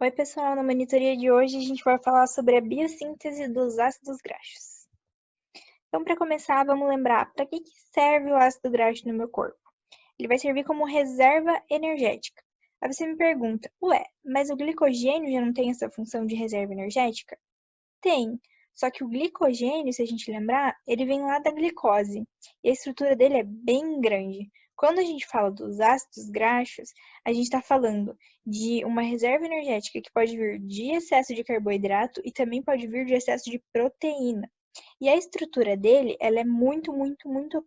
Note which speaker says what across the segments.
Speaker 1: Oi, pessoal, na monitoria de hoje a gente vai falar sobre a biossíntese dos ácidos graxos. Então, para começar, vamos lembrar para que serve o ácido graxo no meu corpo. Ele vai servir como reserva energética. Aí você me pergunta, ué, mas o glicogênio já não tem essa função de reserva energética? Tem, só que o glicogênio, se a gente lembrar, ele vem lá da glicose, e a estrutura dele é bem grande. Quando a gente fala dos ácidos graxos, a gente está falando de uma reserva energética que pode vir de excesso de carboidrato e também pode vir de excesso de proteína. E a estrutura dele, ela é muito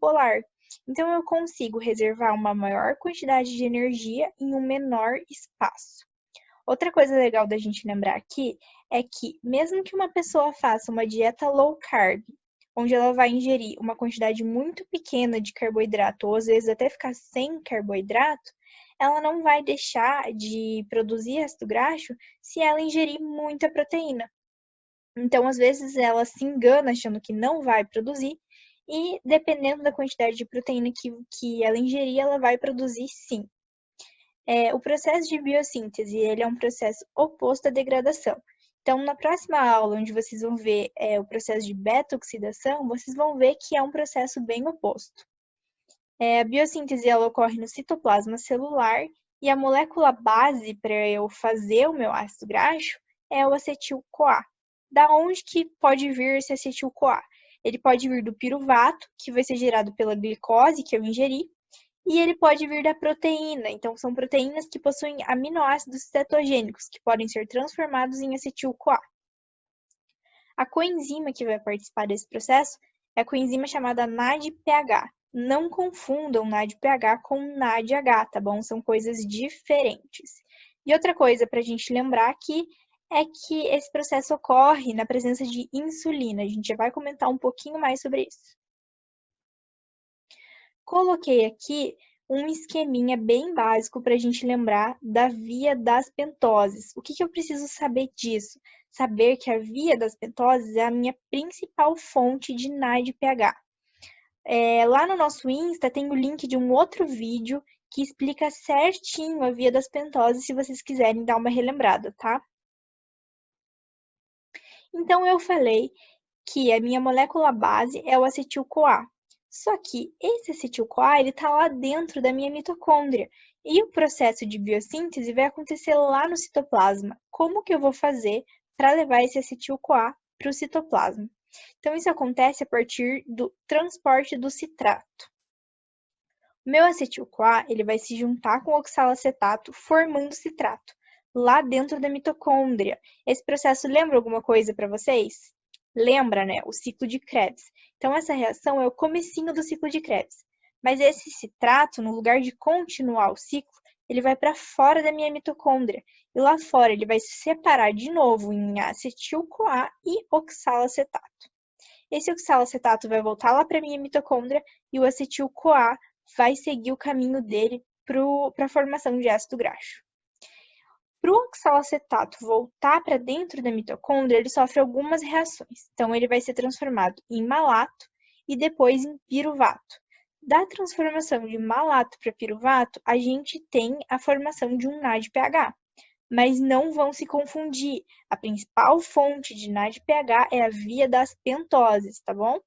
Speaker 1: polar. Então eu consigo reservar uma maior quantidade de energia em um menor espaço. Outra coisa legal da gente lembrar aqui é que, mesmo que uma pessoa faça uma dieta low carb, onde ela vai ingerir uma quantidade muito pequena de carboidrato, ou às vezes até ficar sem carboidrato, ela não vai deixar de produzir ácido graxo se ela ingerir muita proteína. Então, às vezes, ela se engana achando que não vai produzir, e dependendo da quantidade de proteína que ela ingerir, ela vai produzir sim. O processo de biossíntese, ele é um processo oposto à degradação. Então, na próxima aula, onde vocês vão ver o processo de beta-oxidação, vocês vão ver que é um processo bem oposto. A biossíntese ela ocorre no citoplasma celular e a molécula base para eu fazer o meu ácido graxo é o acetil-CoA. Da onde que pode vir esse acetil-CoA? Ele pode vir do piruvato, que vai ser gerado pela glicose que eu ingeri, e ele pode vir da proteína, então são proteínas que possuem aminoácidos cetogênicos, que podem ser transformados em acetil-CoA. A coenzima que vai participar desse processo é a coenzima chamada NADPH. Não confundam NADPH com NADH, tá bom? São coisas diferentes. E outra coisa para a gente lembrar aqui é que esse processo ocorre na presença de insulina. A gente já vai comentar um pouquinho mais sobre isso. Coloquei aqui um esqueminha bem básico para a gente lembrar da via das pentoses. O que eu preciso saber disso? Saber que a via das pentoses é a minha principal fonte de NADPH. Lá no nosso Insta tem o link de um outro vídeo que explica certinho a via das pentoses, se vocês quiserem dar uma relembrada, tá? Então, eu falei que a minha molécula base é o acetil-CoA. Só que esse acetil-CoA está lá dentro da minha mitocôndria. E o processo de biossíntese vai acontecer lá no citoplasma. Como que eu vou fazer para levar esse acetil-CoA para o citoplasma? Então, isso acontece a partir do transporte do citrato. O meu acetil-CoA ele vai se juntar com o oxalacetato, formando citrato, lá dentro da mitocôndria. Esse processo lembra alguma coisa para vocês? Lembra, né? O ciclo de Krebs. Então, essa reação é o comecinho do ciclo de Krebs. Mas esse citrato, no lugar de continuar o ciclo, ele vai para fora da minha mitocôndria. E lá fora ele vai se separar de novo em acetil-CoA e oxalacetato. Esse oxalacetato vai voltar lá para minha mitocôndria e o acetil-CoA vai seguir o caminho dele para a formação de ácido graxo. Para o oxalacetato voltar para dentro da mitocôndria, ele sofre algumas reações. Então, ele vai ser transformado em malato e depois em piruvato. Da transformação de malato para piruvato, a gente tem a formação de um NADPH. Mas não vão se confundir. A principal fonte de NADPH é a via das pentoses, tá bom?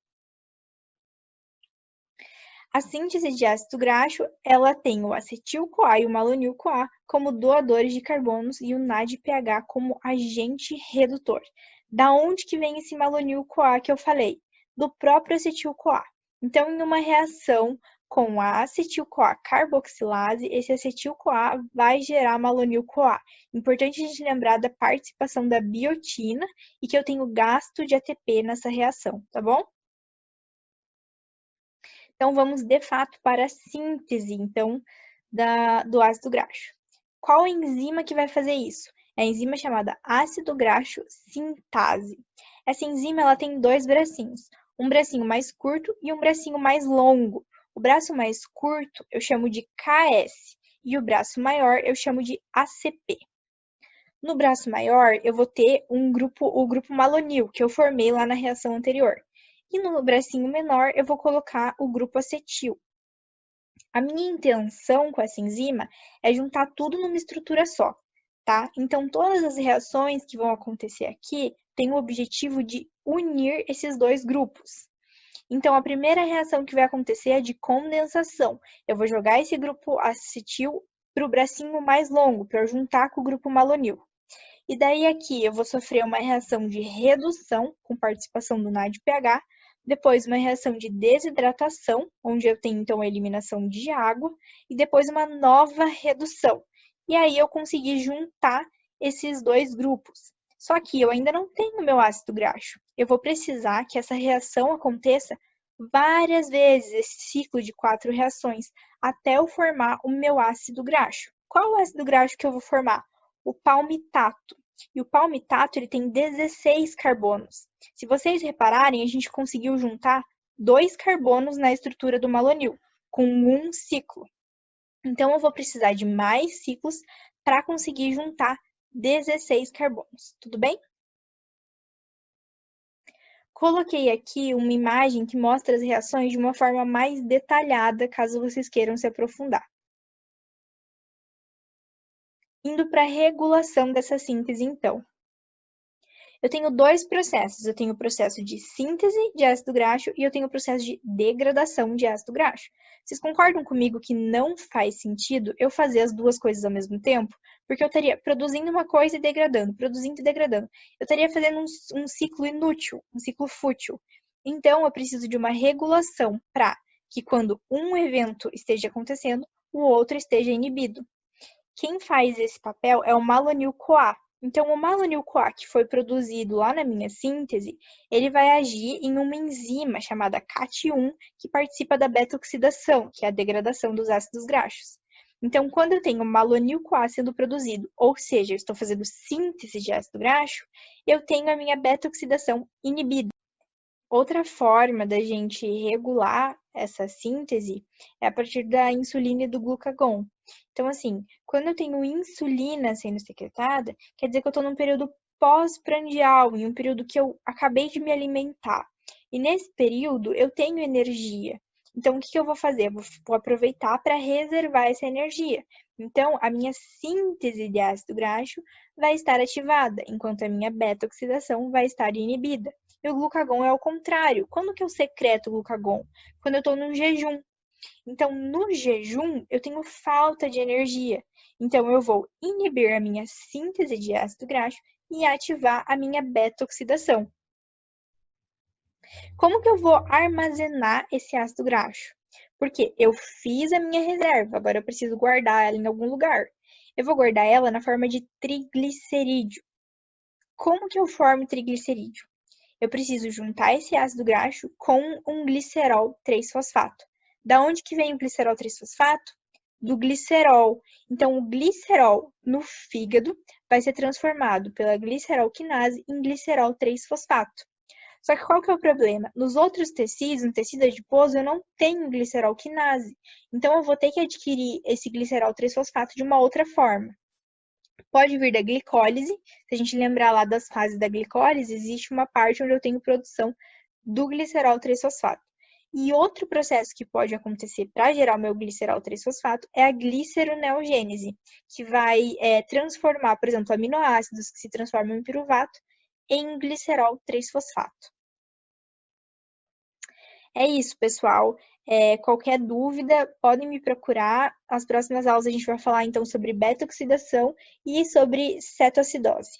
Speaker 1: A síntese de ácido graxo, ela tem o acetil-CoA e o malonil-CoA como doadores de carbonos e o NADPH como agente redutor. Da onde que vem esse malonil-CoA que eu falei? Do próprio acetil-CoA. Então, em uma reação com a acetil-CoA carboxilase, esse acetil-CoA vai gerar malonil-CoA. Importante a gente lembrar da participação da biotina e que eu tenho gasto de ATP nessa reação, tá bom? Então, vamos de fato para a síntese, então, do ácido graxo. Qual enzima que vai fazer isso? É a enzima chamada ácido graxo sintase. Essa enzima ela tem dois bracinhos, um bracinho mais curto e um bracinho mais longo. O braço mais curto eu chamo de KS e o braço maior eu chamo de ACP. No braço maior, eu vou ter o grupo malonil, que eu formei lá na reação anterior. E no bracinho menor, eu vou colocar o grupo acetil. A minha intenção com essa enzima é juntar tudo numa estrutura só. tá? Então, todas as reações que vão acontecer aqui têm o objetivo de unir esses dois grupos. Então, a primeira reação que vai acontecer é de condensação. Eu vou jogar esse grupo acetil para o bracinho mais longo, para eu juntar com o grupo malonil. E daí aqui eu vou sofrer uma reação de redução, com participação do NADPH, depois uma reação de desidratação, onde eu tenho então a eliminação de água, e depois uma nova redução. E aí eu consegui juntar esses dois grupos. Só que eu ainda não tenho meu ácido graxo. Eu vou precisar que essa reação aconteça várias vezes, esse ciclo de 4 reações, até eu formar o meu ácido graxo. Qual o ácido graxo que eu vou formar? O palmitato. E o palmitato ele tem 16 carbonos. Se vocês repararem, a gente conseguiu juntar 2 carbonos na estrutura do malonil, com um ciclo. Então, eu vou precisar de mais ciclos para conseguir juntar 16 carbonos. Tudo bem? Coloquei aqui uma imagem que mostra as reações de uma forma mais detalhada, caso vocês queiram se aprofundar. Indo para a regulação dessa síntese, então. Eu tenho dois processos. Eu tenho o processo de síntese de ácido graxo e eu tenho o processo de degradação de ácido graxo. Vocês concordam comigo que não faz sentido eu fazer as duas coisas ao mesmo tempo? Porque eu estaria produzindo uma coisa e degradando, produzindo e degradando. Eu estaria fazendo um ciclo inútil, um ciclo fútil. Então, eu preciso de uma regulação para que quando um evento esteja acontecendo, o outro esteja inibido. Quem faz esse papel é o malonil-CoA. Então, o malonil-CoA que foi produzido lá na minha síntese, ele vai agir em uma enzima chamada CAT1, que participa da beta-oxidação, que é a degradação dos ácidos graxos. Então, quando eu tenho malonil-CoA sendo produzido, ou seja, eu estou fazendo síntese de ácido graxo, eu tenho a minha beta-oxidação inibida. Outra forma da gente regular essa síntese é a partir da insulina e do glucagon. Então, assim, quando eu tenho insulina sendo secretada, quer dizer que eu estou num período pós-prandial, em um período que eu acabei de me alimentar. E nesse período eu tenho energia. Então, o que eu vou fazer? Eu vou aproveitar para reservar essa energia. Então, a minha síntese de ácido graxo vai estar ativada, enquanto a minha beta-oxidação vai estar inibida. E o glucagon é o contrário. Quando que eu secreto o glucagon? Quando eu estou num jejum. Então, no jejum, eu tenho falta de energia. Então, eu vou inibir a minha síntese de ácido graxo e ativar a minha beta-oxidação. Como que eu vou armazenar esse ácido graxo? Porque eu fiz a minha reserva, agora eu preciso guardar ela em algum lugar. Eu vou guardar ela na forma de triglicerídeo. Como que eu formo triglicerídeo? Eu preciso juntar esse ácido graxo com um glicerol 3-fosfato. Da onde que vem o glicerol 3-fosfato? Do glicerol. Então, o glicerol no fígado vai ser transformado pela glicerol-quinase em glicerol 3-fosfato. Só que qual que é o problema? Nos outros tecidos, no tecido adiposo, eu não tenho glicerol-quinase. Então, eu vou ter que adquirir esse glicerol 3-fosfato de uma outra forma. Pode vir da glicólise. Se a gente lembrar lá das fases da glicólise, existe uma parte onde eu tenho produção do glicerol 3-fosfato. E outro processo que pode acontecer para gerar o meu glicerol 3-fosfato é a gliceroneogênese, que vai transformar, por exemplo, aminoácidos que se transformam em piruvato em glicerol 3-fosfato. É isso, pessoal. Qualquer dúvida, podem me procurar. As próximas aulas a gente vai falar então sobre beta-oxidação e sobre cetoacidose.